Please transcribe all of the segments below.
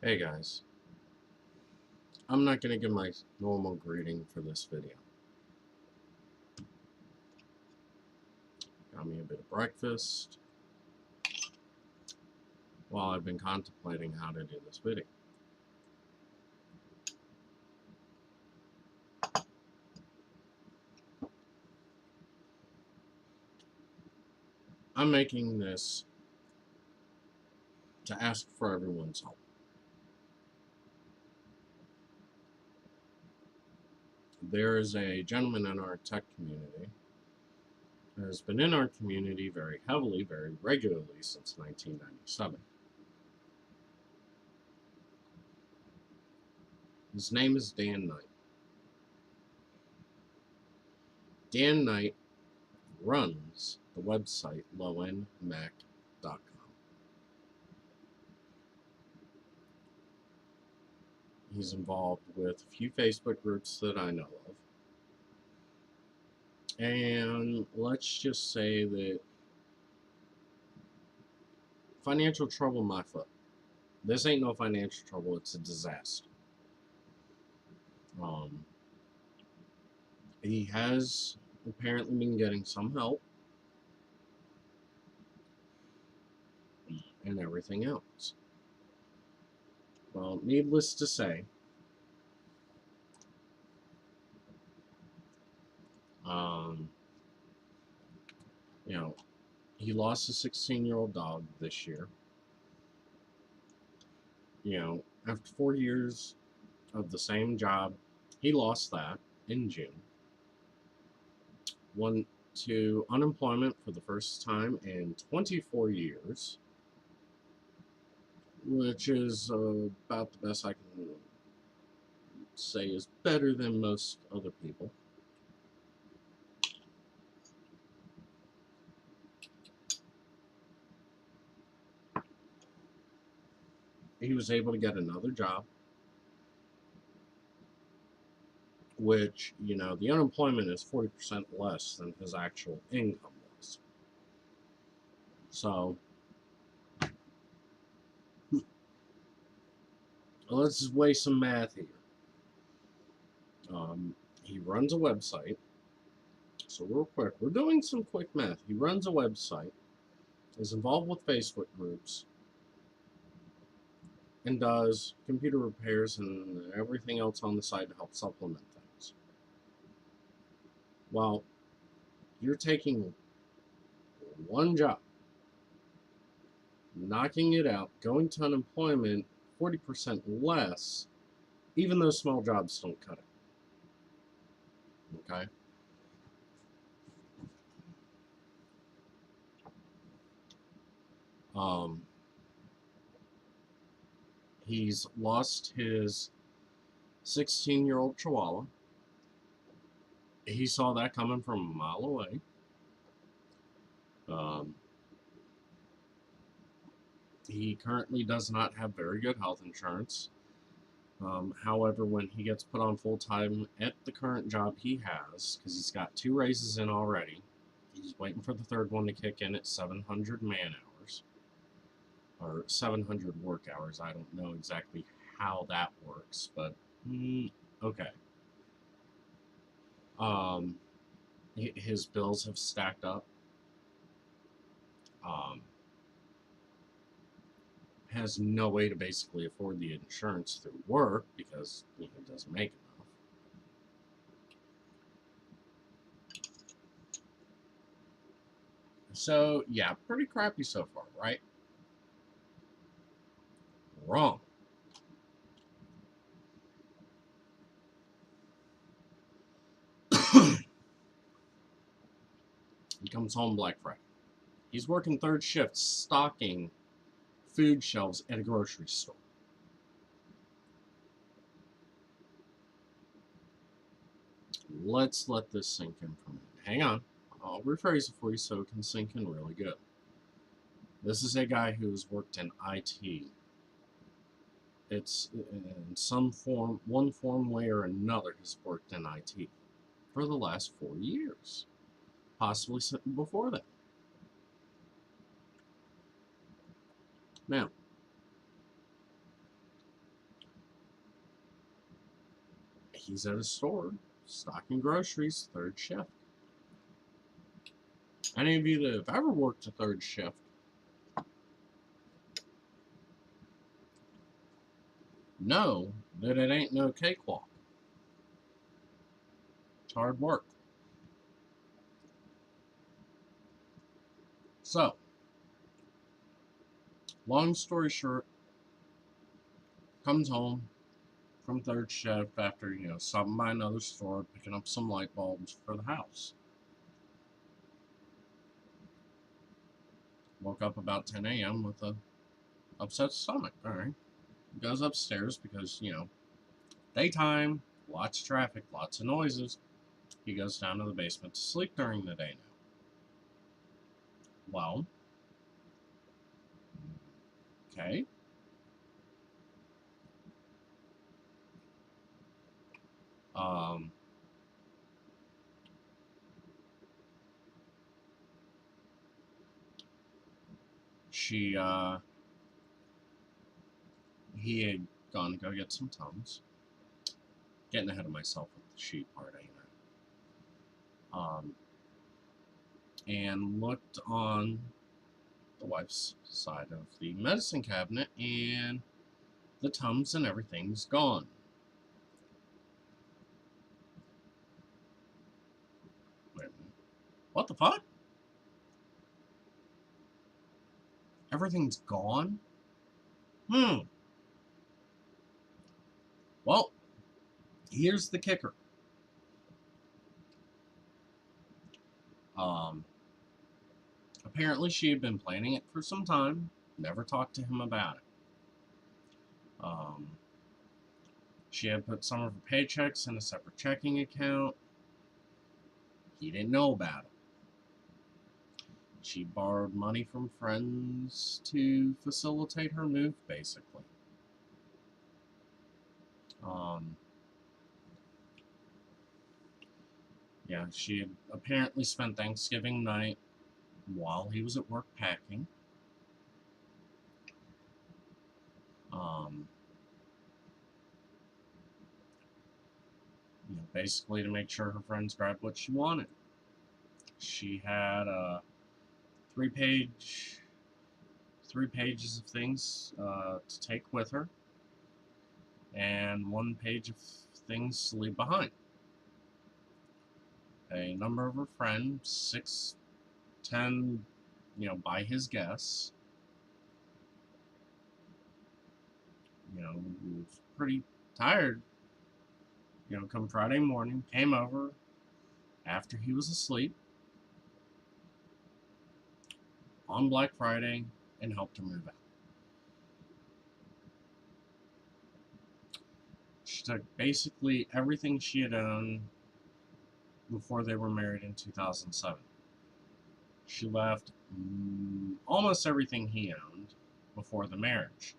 Hey guys, I'm not going to give my normal greeting for this video. Got me a bit of breakfast while I've been contemplating how to do this video. I'm making this to ask for everyone's help. There is a gentleman in our tech community who has been in our community very heavily, very regularly since 1997. His name is Dan Knight. Dan Knight runs the website LowEndMac.com. He's involved with a few Facebook groups that I know of. And let's just say that financial trouble my foot. This ain't no financial trouble, it's a disaster. He has apparently been getting some help and everything else. Well, needless to say, he lost a 16-year-old dog this year. After 4 years of the same job, he lost that in June. Went to unemployment for the first time in 24 years, which is about the best I can say is better than most other people. He was able to get another job, which, the unemployment is 40% less than his actual income was. So, let's just weigh some math here. He runs a website. So real quick, we're doing some quick math. He runs a website, is involved with Facebook groups, and does computer repairs and everything else on the side to help supplement things. Well, you're taking one job, knocking it out, going to unemployment 40% less, even though small jobs don't cut it. Okay? He's lost his 16-year-old Chihuahua. He saw that coming from a mile away. He currently does not have very good health insurance. However, when he gets put on full-time at the current job he has, because he's got 2 raises in already, he's waiting for the third one to kick in at 700 man-hours, or 700 work hours. I don't know exactly how that works, but okay. His bills have stacked up. Has no way to basically afford the insurance through work because he doesn't make enough. So, yeah, pretty crappy so far, right? Wrong. He comes home Black Friday. He's working 3rd shift stocking food shelves at a grocery store. Let's let this sink in for a minute. Hang on. I'll rephrase it for you so it can sink in really good. This is a guy who's worked in IT. It's in some form, one form, way, or another, has worked in IT for the last 4 years. Possibly before that. Now, He's at a store, stocking groceries, third shift. Any of you that have ever worked a third shift know that it ain't no cakewalk. It's hard work. So, long story short, comes home from third shift after, stopping by another store, picking up some light bulbs for the house. Woke up about 10 a.m. with a upset stomach. All right. Goes upstairs because, daytime, lots of traffic, lots of noises. He goes down to the basement to sleep during the day now. Well, okay. Um, she, he had gone to go get some Tums. Getting ahead of myself with the she part, ain't I? And looked on the wife's side of the medicine cabinet, and the Tums and everything's gone. Wait a minute. What the fuck? Everything's gone? Well, here's the kicker. Apparently she had been planning it for some time, never talked to him about it. She had put some of her paychecks in a separate checking account. He didn't know about it. She borrowed money from friends to facilitate her move, basically. Yeah, she had apparently spent Thanksgiving night while he was at work packing. Basically to make sure her friends grabbed what she wanted. She had three pages of things to take with her, and 1 page of things to leave behind. A number of her friends, 6, 10, by his guess. He was pretty tired. Come Friday morning, came over after he was asleep on Black Friday and helped her move out. She took basically everything she had owned before they were married in 2007. She left almost everything he owned before the marriage.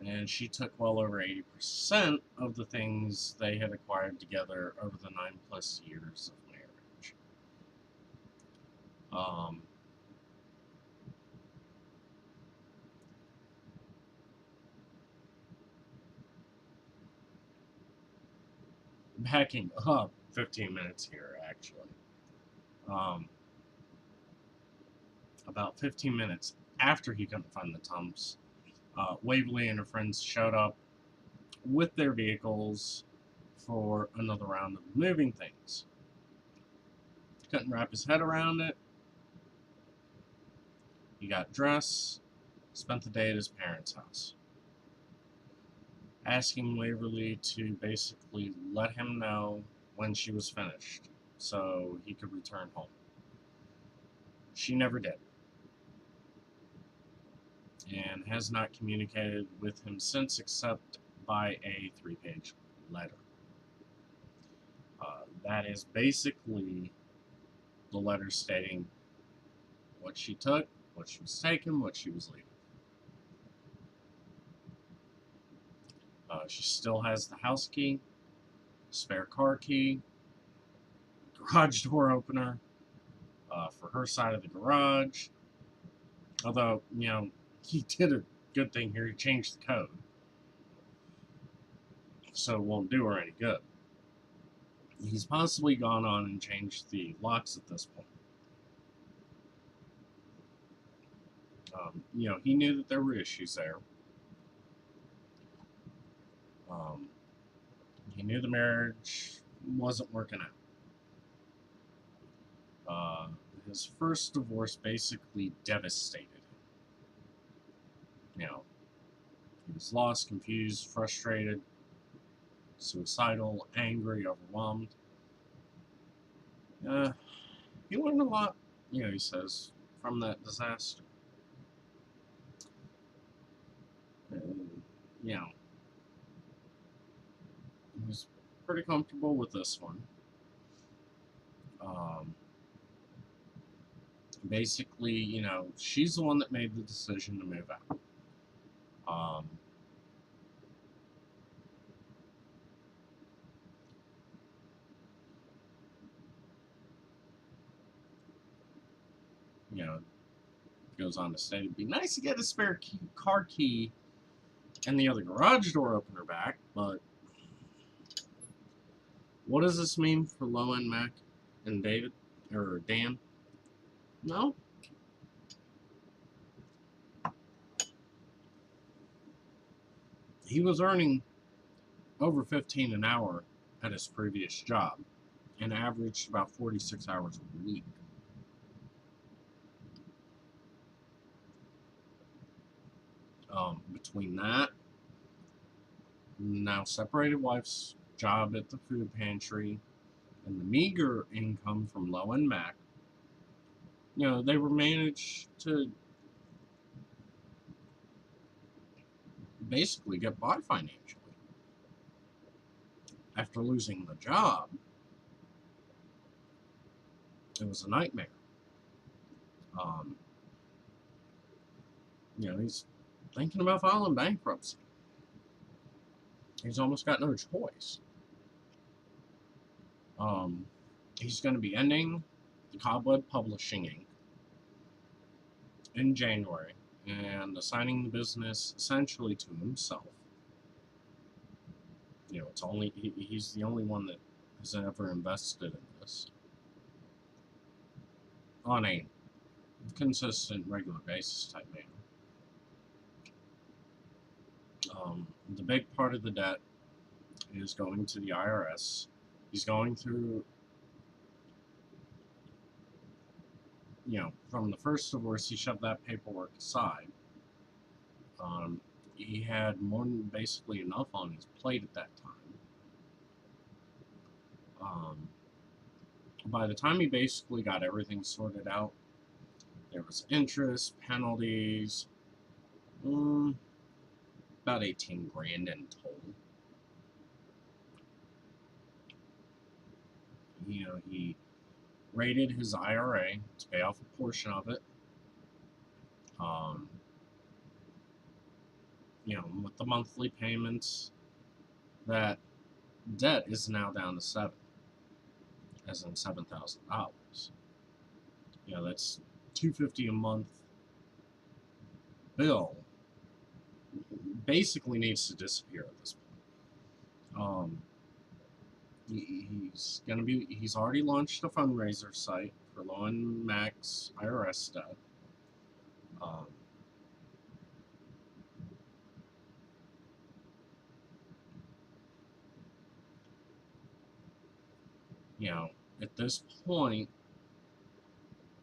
And she took well over 80% of the things they had acquired together over the 9+ years of marriage. Backing up 15 minutes here, actually. About 15 minutes after he couldn't find the Tums, Waverly and her friends showed up with their vehicles for another round of moving things. Couldn't wrap his head around it. He got dressed, spent the day at his parents' house, asking Waverly to basically let him know when she was finished so he could return home. She never did, and has not communicated with him since except by a 3-page letter. That is basically the letter stating what she took, what she was taking, what she was leaving. She still has the house key, spare car key, garage door opener for her side of the garage. Although, he did a good thing here. He changed the code. so it won't do her any good. He's possibly gone on and changed the locks at this point. He knew that there were issues there. He knew the marriage wasn't working out. His first divorce basically devastated him. He was lost, confused, frustrated, suicidal, angry, overwhelmed. He learned a lot, he says, from that disaster. And, he was pretty comfortable with this one. Basically, she's the one that made the decision to move out. Goes on to say it'd be nice to get a spare car key and the other garage door opener back, but what does this mean for LowEndMac and David, or Dan? No. He was earning over 15 an hour at his previous job and averaged about 46 hours a week. Between that, now separated wife's job at the food pantry, and the meager income from LowEndMac, they were managed to basically get by financially. After losing the job, it was a nightmare. He's thinking about filing bankruptcy. He's almost got no choice. He's going to be ending the Cobweb Publishing Inc. in January and assigning the business essentially to himself. He's the only one that has ever invested in this on a consistent, regular basis type manner. The big part of the debt is going to the IRS. He's going through, from the first divorce, he shoved that paperwork aside. He had more than basically enough on his plate at that time. By the time he basically got everything sorted out, there was interest, penalties, about 18 grand in total. He raided his IRA to pay off a portion of it. With the monthly payments, that debt is now down to $7,000. That's $250 a month bill. Basically needs to disappear at this point. He's already launched a fundraiser site for LowEndMac's IRS debt. At this point,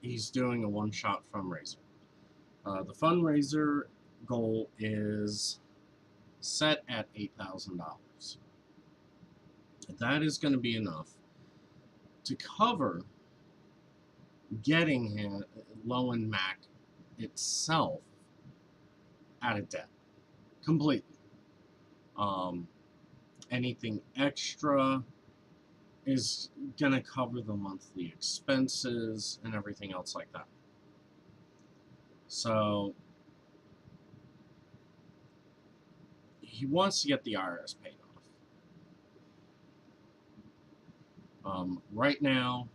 he's doing a one-shot fundraiser. The fundraiser goal is set at $8,000. That is going to be enough to cover getting LowEndMac itself out of debt completely. Anything extra is going to cover the monthly expenses and everything else like that. So he wants to get the IRS paid off. Right now,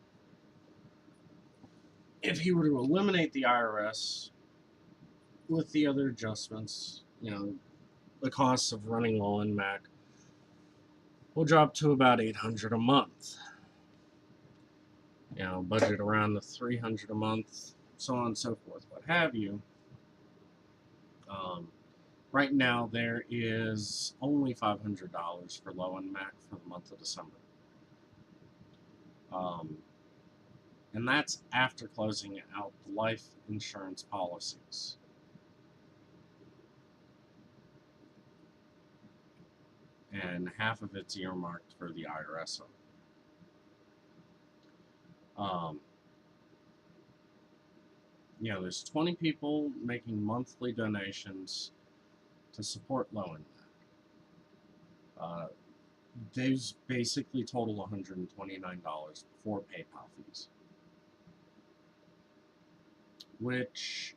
if he were to eliminate the IRS with the other adjustments, the costs of running LowEndMac will drop to about 800 a month. You know, budget around the 300 a month, so on and so forth, what have you. Um, right now, there is only $500 for LowEndMac for the month of December. Um, and that's after closing out the life insurance policies. And half of it's earmarked for the IRS. Um, you know, there's 20 people making monthly donations to support LowEndMac. Those basically total $129 before PayPal fees, which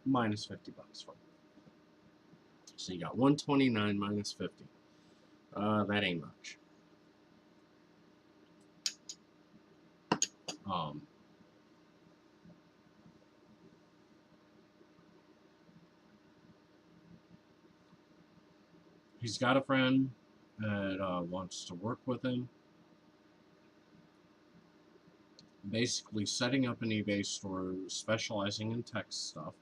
minus 50 bucks from. So you got 129 minus 50. That ain't much. Um, he's got a friend that wants to work with him. Basically, setting up an eBay store specializing in tech stuff.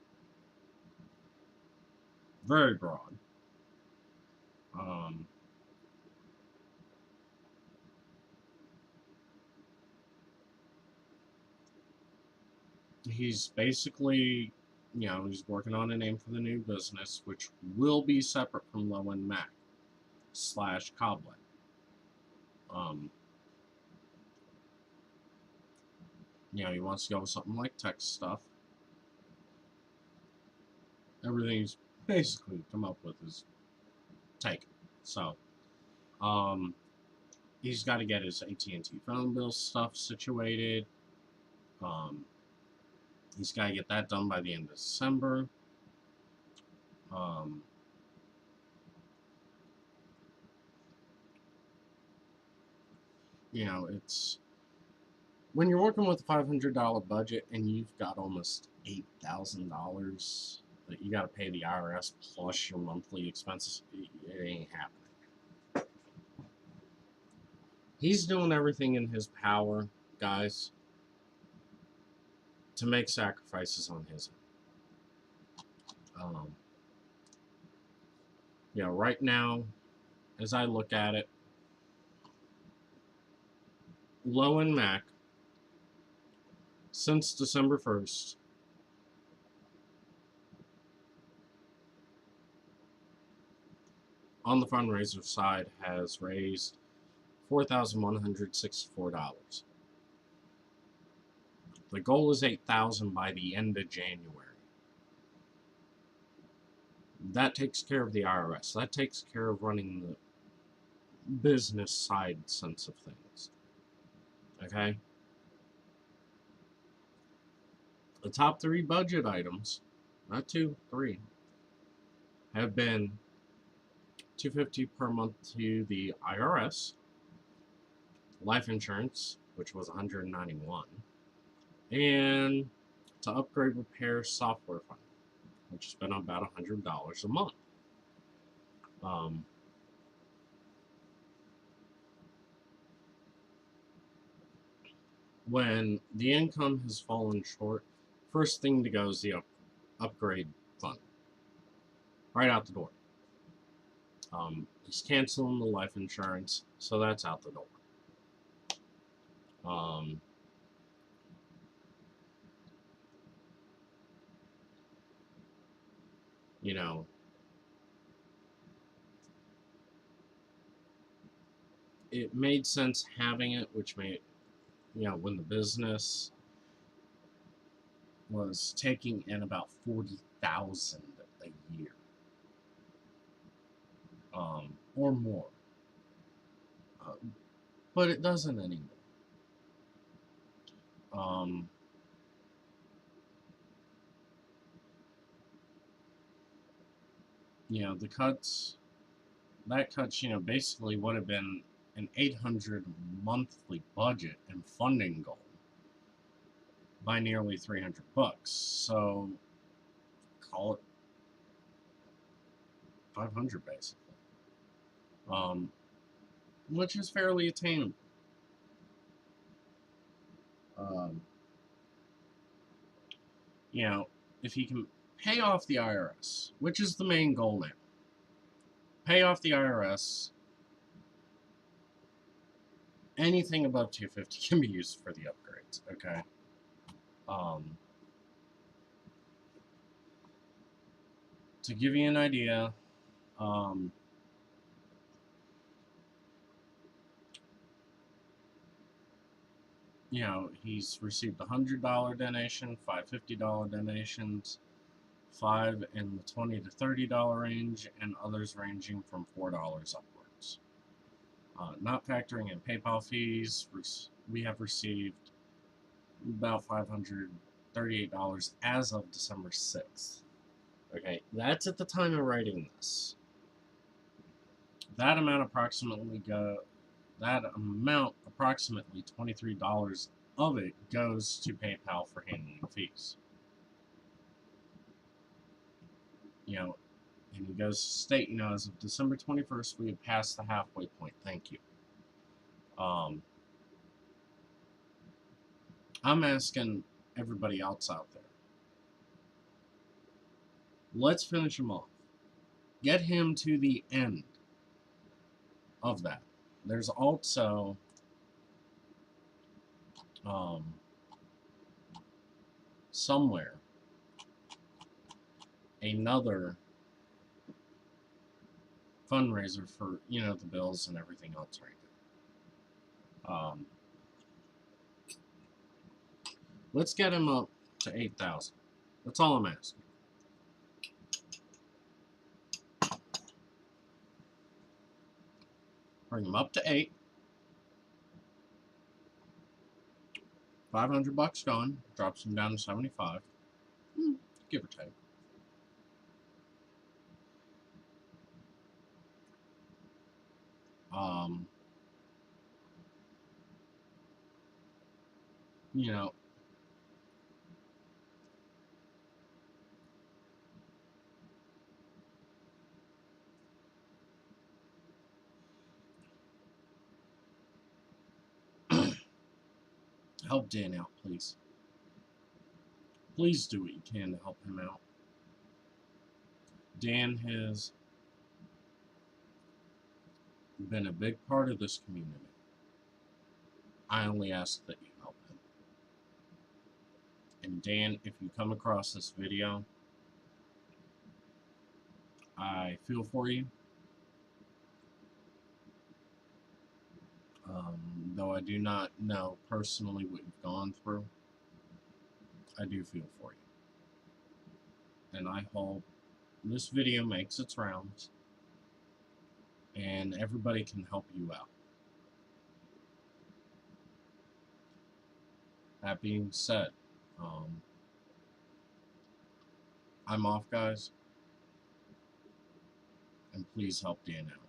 Very broad. Um, he's basically, you know, he's working on a name for the new business, which will be separate from LowEndMac / Cobweb. You know, he wants to go with something like tech stuff. Everything he's basically come up with is taken. So, he's got to get his AT&T phone bill stuff situated. He's got to get that done by the end of December. You know, it's when you're working with a $500 budget and you've got almost $8,000 that you got to pay the IRS plus your monthly expenses, it ain't happening. He's doing everything in his power, guys, to make sacrifices on his end. You know, right now, as I look at it, LowEndMac, since December 1st, on the fundraiser side, has raised $4,164. The goal is $8,000 by the end of January. That takes care of the IRS. That takes care of running the business side sense of things. Okay? The top 3 budget items, not 2, 3, have been $250 per month to the IRS, life insurance, which was $191, and to upgrade repair software fund, which has been about $100 a month. When the income has fallen short, first thing to go is the upgrade fund, right out the door. He's canceling the life insurance, so that's out the door. You know, it made sense having it, which made, you know, when the business was taking in about 40,000 a year, or more, but it doesn't anymore. You know, that cuts, you know, basically would have been an 800 monthly budget and funding goal by nearly 300 bucks. So call it 500 basically. which is fairly attainable. Um, you know, if he can pay off the IRS, which is the main goal now, pay off the IRS, anything above 250 can be used for the upgrades, okay? To give you an idea, you know, he's received a $100 donation, five $50 donations, five in the $20 to $30 range, and others ranging from $4 upwards. Not factoring in PayPal fees, we have received about $538 as of December 6th. Okay, that's at the time of writing this. That amount approximately $23 of it goes to PayPal for handling fees. You know, and he goes to state, you know, as of December 21st, we have passed the halfway point. Thank you. I'm asking everybody else out there, let's finish him off. Get him to the end of that. There's also somewhere another fundraiser for, you know, the bills and everything else right now. Let's get him up to 8,000. That's all I'm asking. Bring him up to 8. $500 gone, drops him down to 75, give or take. You know, help Dan out, please. Please do what you can to help him out. Dan has been a big part of this community. I only ask that you help him. And Dan, if you come across this video, I feel for you. Though I do not know personally what you've gone through, I do feel for you. And I hope this video makes its rounds and everybody can help you out. That being said, I'm off, guys, and please help Dan out.